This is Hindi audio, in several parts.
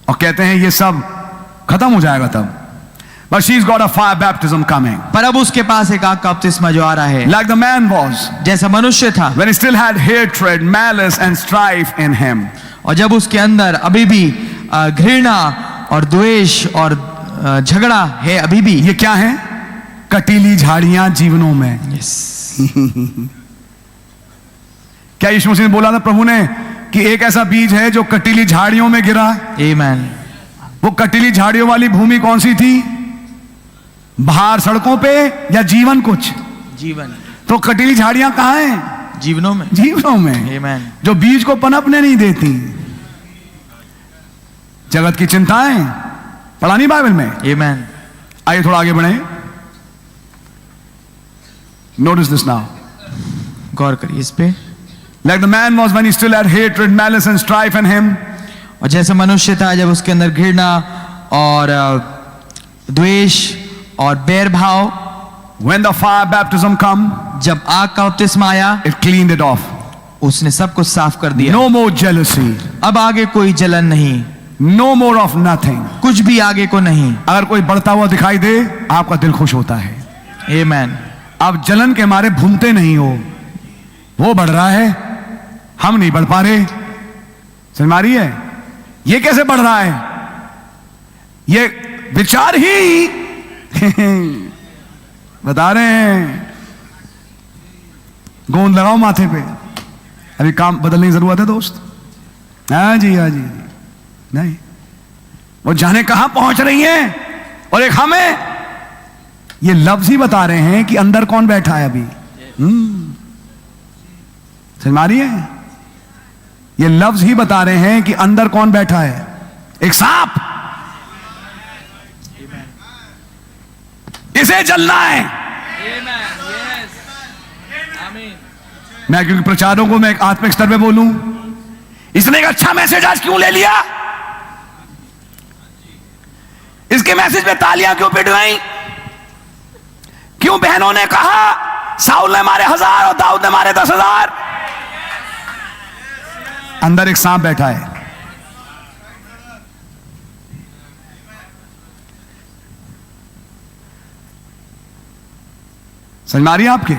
और कहते हैं ये सब खत्म हो जाएगा तब. But she's got a fire baptism coming. पर अब उसके पास एक आग का बपतिस्मा जो आ रहा है, Like the man was, जैसा मनुष्य था, when he still had hatred, malice and strife in him. और जब उसके अंदर अभी भी घृणा और द्वेष और झगड़ा है अभी भी. ये क्या है? कटीली झाड़ियां जीवनों में. क्या यीशु मसीह ने बोला था प्रभु ने कि एक ऐसा बीज है जो कटीली झाड़ियों में गिरा? आमीन. वो कटीली झाड़ियों वाली भूमि कौन सी थी? बाहर सड़कों पे या जीवन? कुछ जीवन. तो कटीली झाड़ियां कहां हैं? जीवनों में. जीवनों में. आमीन. जो बीज को पनपने नहीं देती. जगत की चिंताएं पढ़ा नहीं बाइबल में? आमीन. आइए थोड़ा आगे बढ़े. Notice this now. गौर करिए इस पे. Like the man was when he still had hatred, malice and strife in him. और जैसे मनुष्य था जब उसके अंदर घृणा और द्वेष और बैर भाव. When the fire baptism come, जब आग का बपतिस्मा आया, it cleaned it off. उसने सब कुछ साफ कर दिया. No more jealousy. अब आगे कोई जलन नहीं. No more of nothing. कुछ भी आगे को नहीं. अगर कोई बढ़ता हुआ दिखाई दे, आपका दिल खुश होता है. आमीन. आप जलन के मारे भूमते नहीं हो. वो बढ़ रहा है, हम नहीं बढ़ पा रहे. समझ में आ रही है? ये कैसे बढ़ रहा है? ये विचार ही बता रहे हैं. गोंद लगाओ माथे पे. अभी काम बदलने की जरूरत है दोस्त. हाँ जी, हाँ जी. नहीं, वो जाने कहां पहुंच रही हैं. और एक हमें ये लफ्ज ही बता रहे हैं कि अंदर कौन बैठा है अभी. समझ में आ रही है? ये लफ्ज ही बता रहे हैं कि अंदर कौन बैठा है. एक सांप. इसे जलना है. मैं क्योंकि प्रचारों को मैं एक आत्मिक स्तर पे बोलूं, इसने एक अच्छा मैसेज आज क्यों ले लिया? इसके मैसेज पे तालियां क्यों पिटवाई? क्यों बहनों ने कहा साउल ने मारे 1000 और दाऊद ने मारे 10,000? अंदर एक सांप बैठा है. समझ में आ रही है आपके?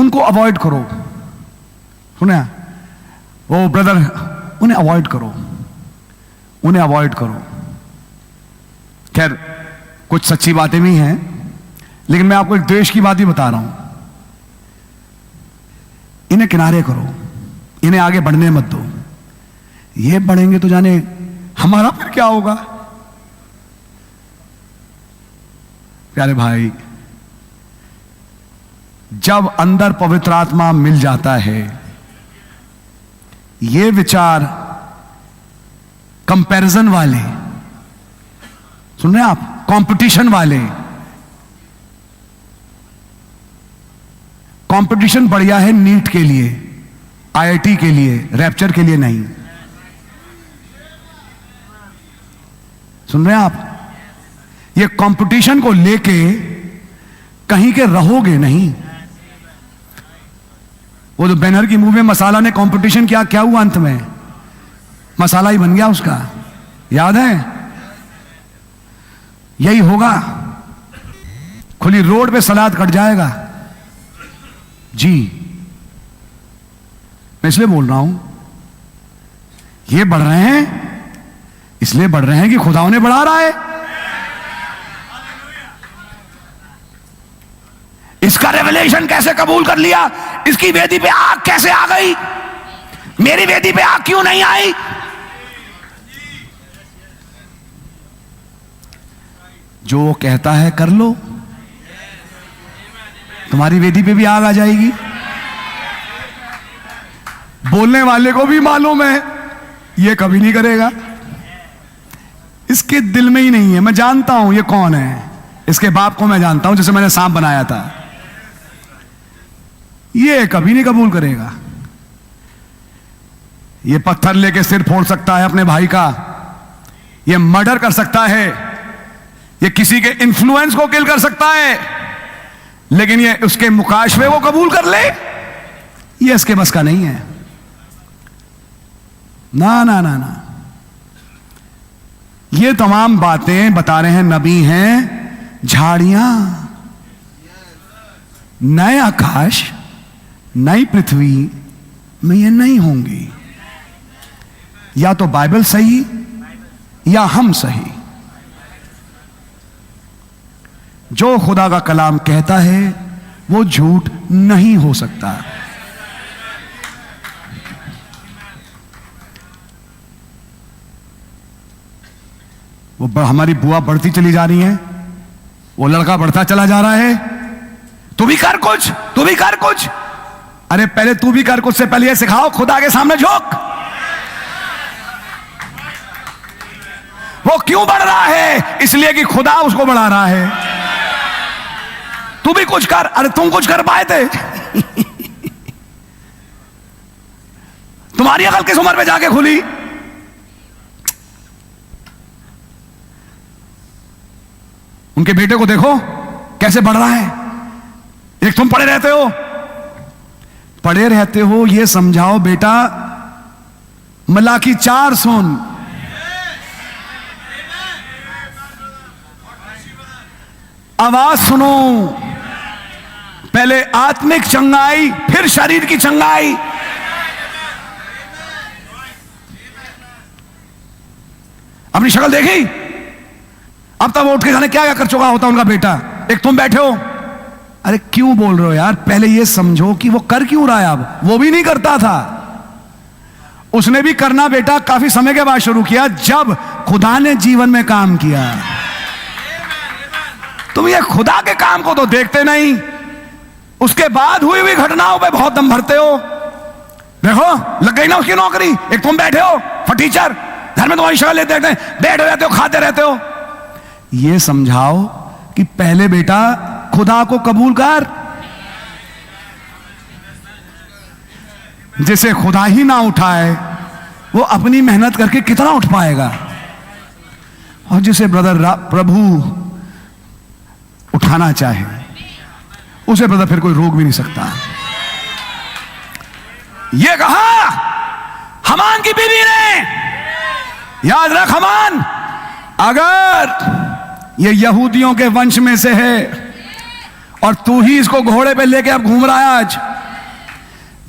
उनको अवॉइड करो. सुने वो ब्रदर, उन्हें अवॉइड करो. उन्हें अवॉइड करो. खैर कुछ सच्ची बातें भी हैं, लेकिन मैं आपको एक द्वेष की बात ही बता रहा हूं. इन्हें किनारे करो. इन्हें आगे बढ़ने मत दो. ये बढ़ेंगे तो जाने हमारा फिर क्या होगा. प्यारे भाई, जब अंदर पवित्र आत्मा मिल जाता है, ये विचार कंपैरिजन वाले, सुन रहे हैं आप, कंपटीशन वाले. कंपटीशन बढ़िया है नीट के लिए, आईआईटी के लिए, रैप्चर के लिए नहीं. सुन रहे हैं आप? ये कंपटीशन को लेके कहीं के रहोगे नहीं. वो जो बैनर की मूवी में मसाला ने कंपटीशन किया, क्या हुआ अंत में? मसाला ही बन गया उसका. याद है? यही होगा. खुली रोड पे सलाद कट जाएगा जी. मैं इसलिए बोल रहा हूं, ये बढ़ रहे हैं, इसलिए बढ़ रहे हैं कि खुदा उन्हें बढ़ा रहा है. इसका रेवलेशन कैसे कबूल कर लिया? इसकी वेदी पे आग कैसे आ गई? मेरी वेदी पे आग क्यों नहीं आई? जो कहता है कर लो, तुम्हारी वेदी पे भी आग आ जाएगी. बोलने वाले को भी मालूम है ये कभी नहीं करेगा. इसके दिल में ही नहीं है. मैं जानता हूं ये कौन है. इसके बाप को मैं जानता हूं, जिसे मैंने सांप बनाया था. ये कभी नहीं कबूल करेगा. ये पत्थर लेके सिर फोड़ सकता है अपने भाई का. ये मर्डर कर सकता है. ये किसी के इन्फ्लुएंस को किल कर सकता है. लेकिन ये उसके मुकाशवे को कबूल कर ले, ये इसके बस का नहीं है. ना ना ना ना, ये तमाम बातें बता रहे हैं नबी हैं झाड़ियां। नए आकाश नई पृथ्वी में ये नहीं होंगी। या तो बाइबल सही या हम सही। जो खुदा का कलाम कहता है वो झूठ नहीं हो सकता। वो हमारी बुआ बढ़ती चली जा रही है, वो लड़का बढ़ता चला जा रहा है, तू भी कर कुछ, तू भी कर कुछ। अरे पहले तू भी कर कुछ से पहले ये सिखाओ खुदा के सामने झोंक। वो क्यों बढ़ रहा है? इसलिए कि खुदा उसको बढ़ा रहा है। तू भी कुछ कर। अरे तुम कुछ कर पाए थे? तुम्हारी अकल किस उम्र में जाके खुली? उनके बेटे को देखो कैसे बढ़ रहा है। एक तुम पड़े रहते हो, पड़े रहते हो। ये समझाओ बेटा, मलाकी 4 सुन। आवाज सुनो। पहले आत्मिक चंगाई, फिर शरीर की चंगाई। अपनी शक्ल देखी? अब तक वो उठ के जाने क्या क्या कर चुका होता उनका बेटा। एक तुम बैठे हो, अरे क्यों बोल रहे हो यार? पहले ये समझो कि वो कर क्यों रहा है। अब वो भी नहीं करता था, उसने भी करना बेटा काफी समय के बाद शुरू किया, जब खुदा ने जीवन में काम किया। तुम ये खुदा के काम को तो देखते नहीं, उसके बाद हुई हुई घटनाओं पे बहुत दम भरते हो। देखो लग गई ना उसकी नौकरी। एक तुम बैठे हो फटीचर, घर में तुम्हारी शक्ल लेते बैठे रहते हो, खाते रहते हो। ये समझाओ कि पहले बेटा खुदा को कबूल कर। जिसे खुदा ही ना उठाए वो अपनी मेहनत करके कितना उठ पाएगा? और जिसे प्रभु उठाना चाहे उसे ब्रदर फिर कोई रोक भी नहीं सकता। ये कहा हमान की बीवी ने, याद रख हमान, अगर ये यहूदियों के वंश में से है और तू ही इसको घोड़े पे लेके अब घूम रहा है, आज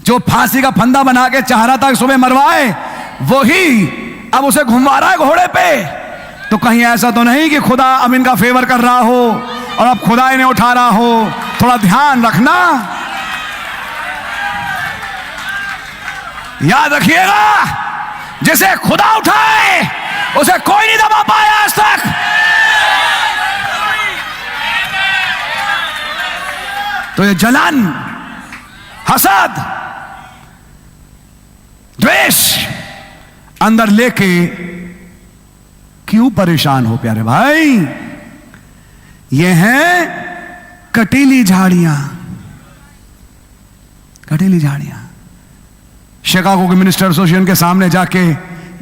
जो फांसी का फंदा बना के चाह रहा था कि सुबह मरवाए, वो ही अब उसे घुमा रहा है घोड़े पे, तो कहीं ऐसा तो नहीं कि खुदा अब इनका फेवर कर रहा हो और अब खुदा इन्हें उठा रहा हो? थोड़ा ध्यान रखना, याद रखिएगा, जिसे खुदा उठाए उसे कोई नहीं दबा पाया आज तक। तो ये जलन, हसद, द्वेष अंदर लेके क्यों परेशान हो प्यारे भाई? ये हैं कटीली झाड़ियां, कटीली झाड़ियां। शिकागो के मिनिस्टर एसोसिएशन के सामने जाके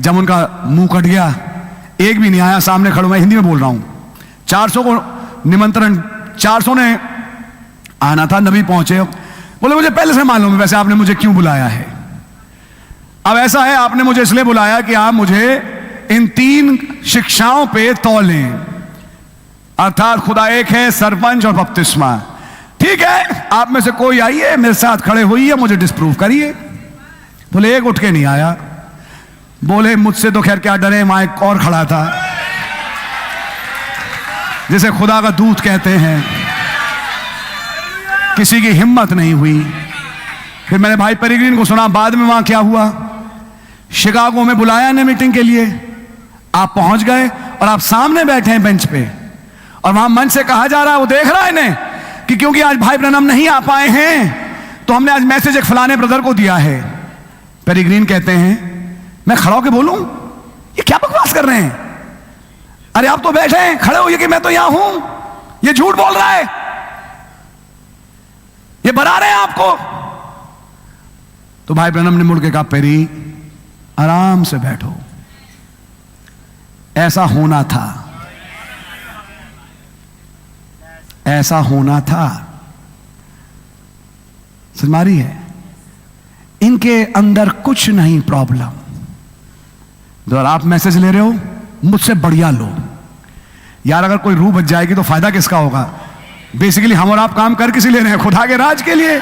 जब उनका मुंह कट गया, एक भी नहीं आया सामने खड़ो, मैं हिंदी में बोल रहा हूं, 400 को निमंत्रण, 400 ने आना था, नबी पहुंचे, बोले मुझे पहले से मालूम है वैसे आपने मुझे क्यों बुलाया है। अब ऐसा है, आपने मुझे इसलिए बुलाया कि आप मुझे इन 3 शिक्षाओं पे तौलें, अर्थात खुदा एक है, सरपंच और बपतिस्मा। ठीक है, आप में से कोई आइए मेरे साथ खड़े होइए, मुझे डिस्प्रूव करिए। बोले एक उठ के नहीं आया। बोले मुझसे तो खैर क्या डरे, वहां एक और खड़ा था जिसे खुदा का दूत कहते हैं, किसी की हिम्मत नहीं हुई। फिर मैंने भाई पेरिग्रीन को सुना बाद में वहां क्या हुआ। शिकागो में बुलाया ने मीटिंग के लिए, आप पहुंच गए और आप सामने बैठे हैं बेंच पे, और वहां मंच से कहा जा रहा है, वो देख रहा है इन्हें कि क्योंकि आज भाई ब्रनम नहीं आ पाए हैं तो हमने आज मैसेज एक फलाने ब्रदर को दिया है। पेरिग्रीन कहते हैं मैं खड़ा होकर बोलूं, ये क्या बकवास कर रहे हैं? अरे आप तो बैठे हैं, खड़े होइए कि मैं तो यहां हूं, ये झूठ बोल रहा है, ये बना रहे हैं आपको। तो भाई ब्रनम ने मुड़ के कहा पेरी आराम से बैठो, ऐसा होना था, ऐसा होना था। समझ मारी है, इनके अंदर कुछ नहीं प्रॉब्लम, तो अगर आप मैसेज ले रहे हो, मुझसे बढ़िया लो यार। अगर कोई रूह बच जाएगी तो फायदा किसका होगा? बेसिकली हम और आप काम कर किसी ले रहे हैं? खुदा के राज के लिए।